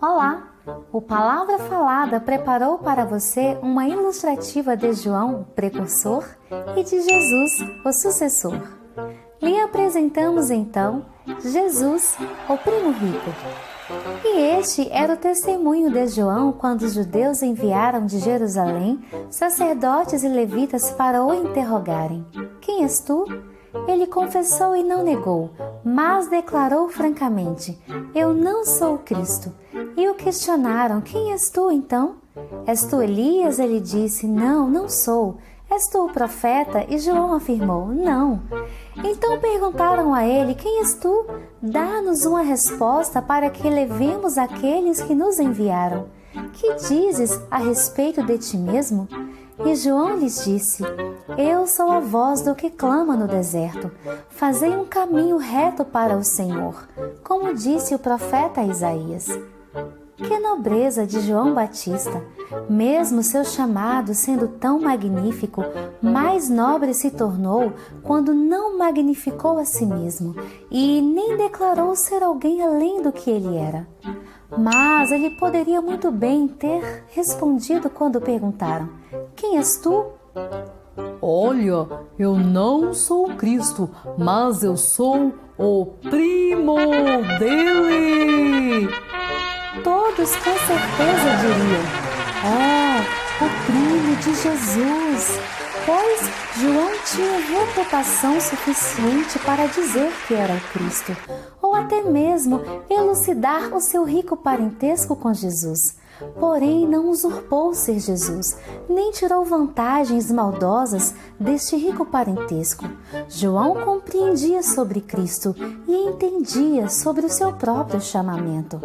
Olá! O Palavra Falada preparou para você uma ilustrativa de João, o precursor, e de Jesus, o sucessor. Lhe apresentamos então Jesus, o primo rico. E este era o testemunho de João quando os judeus enviaram de Jerusalém sacerdotes e levitas para o interrogarem. Quem és tu? Ele confessou e não negou, mas declarou francamente: eu não sou o Cristo. E o questionaram: quem és tu então? És tu Elias? Ele disse: não, não sou. És tu o profeta? E João afirmou: não. Então perguntaram a ele: quem és tu? Dá-nos uma resposta para que levemos aqueles que nos enviaram. Que dizes a respeito de ti mesmo? E João lhes disse: eu sou a voz do que clama no deserto. Fazei um caminho reto para o Senhor, como disse o profeta Isaías. Que nobreza de João Batista! Mesmo seu chamado sendo tão magnífico, mais nobre se tornou quando não magnificou a si mesmo e nem declarou ser alguém além do que ele era. Mas ele poderia muito bem ter respondido quando perguntaram: quem és tu? Olha, eu não sou o Cristo, mas eu sou o primo dele. Todos com certeza diriam: o primo de Jesus! Pois João tinha reputação suficiente para dizer que era o Cristo, ou até mesmo elucidar o seu rico parentesco com Jesus. Porém, não usurpou ser Jesus, nem tirou vantagens maldosas deste rico parentesco. João compreendia sobre Cristo e entendia sobre o seu próprio chamamento.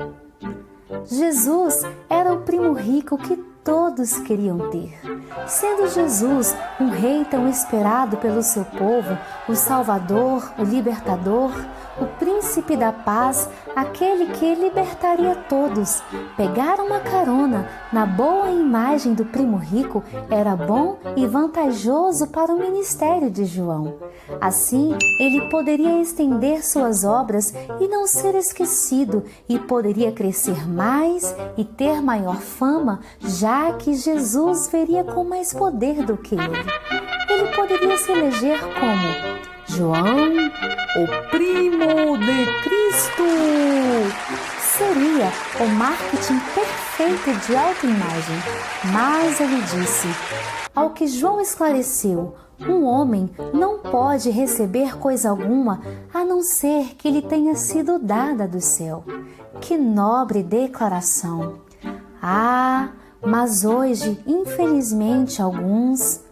Jesus era o primo rico que todos queriam ter. Sendo Jesus um rei tão esperado pelo seu povo, o Salvador, o Libertador, o Príncipe da Paz, aquele que libertaria todos, pegar uma carona na boa imagem do primo rico era bom e vantajoso para o ministério de João. Assim, ele poderia estender suas obras e não ser esquecido, e poderia crescer mais e ter maior fama, já que Jesus veria com mais poder do que ele. Ele poderia se eleger como João, o primo de Cristo. Seria o marketing perfeito de autoimagem. Mas ele disse: ao que João esclareceu, um homem não pode receber coisa alguma a não ser que lhe tenha sido dada do céu. Que nobre declaração! Mas hoje, infelizmente, alguns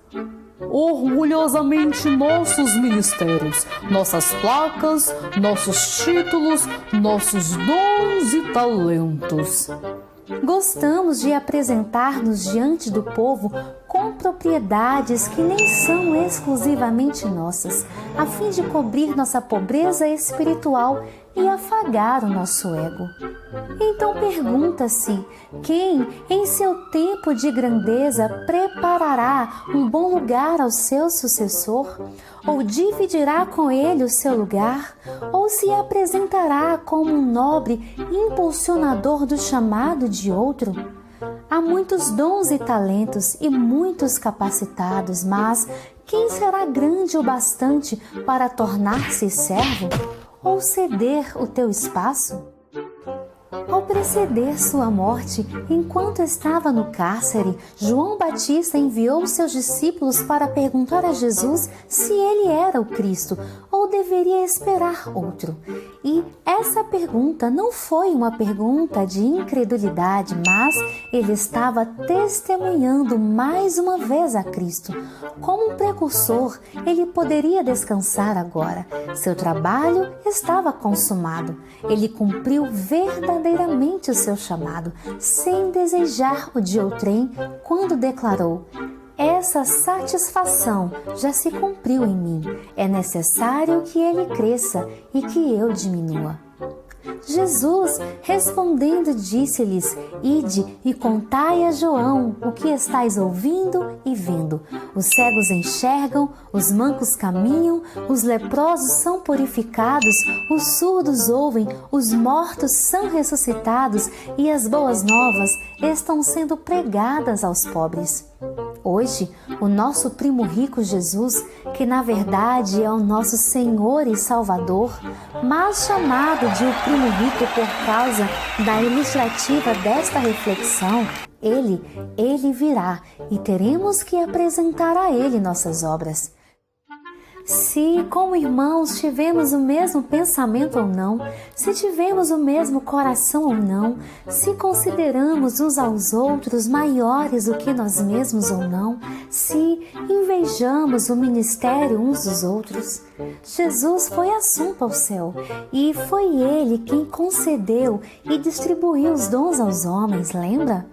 orgulhosamente nossos ministérios, nossas placas, nossos títulos, nossos dons e talentos. Gostamos de apresentar-nos diante do povo com propriedades que nem são exclusivamente nossas, a fim de cobrir nossa pobreza espiritual e afagar o nosso ego. Então pergunta-se: quem, em seu tempo de grandeza, preparará um bom lugar ao seu sucessor? Ou dividirá com ele o seu lugar? Ou se apresentará como um nobre impulsionador do chamado de outro? Há muitos dons e talentos e muitos capacitados, mas quem será grande o bastante para tornar-se servo? Ou ceder o teu espaço? Ao preceder sua morte, enquanto estava no cárcere, João Batista enviou seus discípulos para perguntar a Jesus se ele era o Cristo ou deveria esperar outro. E essa pergunta não foi uma pergunta de incredulidade, mas ele estava testemunhando mais uma vez a Cristo. Como um precursor, ele poderia descansar agora. Seu trabalho estava consumado. Ele cumpriu verdadeiramente o seu chamado, sem desejar o de outrem, quando declarou: essa satisfação já se cumpriu em mim. É necessário que ele cresça e que eu diminua. Jesus, respondendo, disse-lhes: Ide e contai a João o que estáis ouvindo e vendo. Os cegos enxergam, os mancos caminham, os leprosos são purificados, os surdos ouvem, os mortos são ressuscitados e as boas novas estão sendo pregadas aos pobres. Hoje, o nosso primo rico Jesus, que na verdade é o nosso Senhor e Salvador, mas chamado de o primo rico por causa da ilustrativa desta reflexão, ele virá e teremos que apresentar a ele nossas obras. Se, como irmãos, tivemos o mesmo pensamento ou não, se tivemos o mesmo coração ou não, se consideramos uns aos outros maiores do que nós mesmos ou não, se invejamos o ministério uns dos outros, Jesus foi assunto ao céu e foi Ele quem concedeu e distribuiu os dons aos homens, lembra?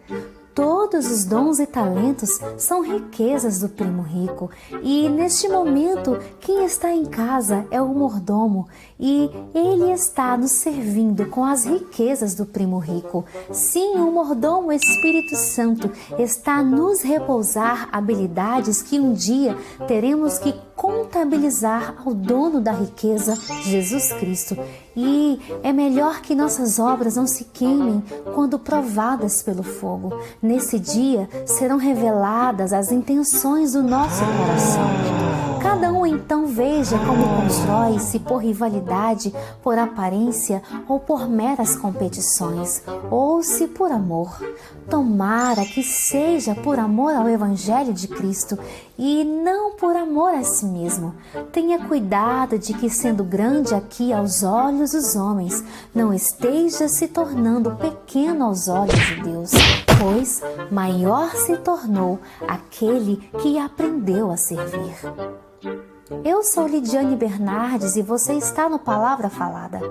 Todos os dons e talentos são riquezas do primo rico e, neste momento, quem está em casa é o mordomo e ele está nos servindo com as riquezas do primo rico. Sim, o mordomo Espírito Santo está a nos repousar habilidades que um dia teremos que contabilizar ao dono da riqueza, Jesus Cristo. E é melhor que nossas obras não se queimem quando provadas pelo fogo. Nesse dia serão reveladas as intenções do nosso coração. Cada um então veja como constrói, se por rivalidade, por aparência ou por meras competições, ou se por amor. Tomara que seja por amor ao Evangelho de Cristo e não por amor a si mesmo. Tenha cuidado de que, sendo grande aqui aos olhos dos homens, não esteja se tornando pequeno aos olhos de Deus, pois maior se tornou aquele que aprendeu a servir. Eu sou Lidiane Bernardes e você está no Palavra Falada.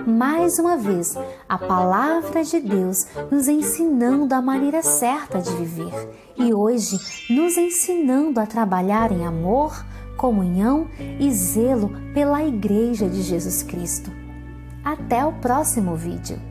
Mais uma vez, a Palavra de Deus nos ensinando a maneira certa de viver e hoje nos ensinando a trabalhar em amor, comunhão e zelo pela Igreja de Jesus Cristo. Até o próximo vídeo.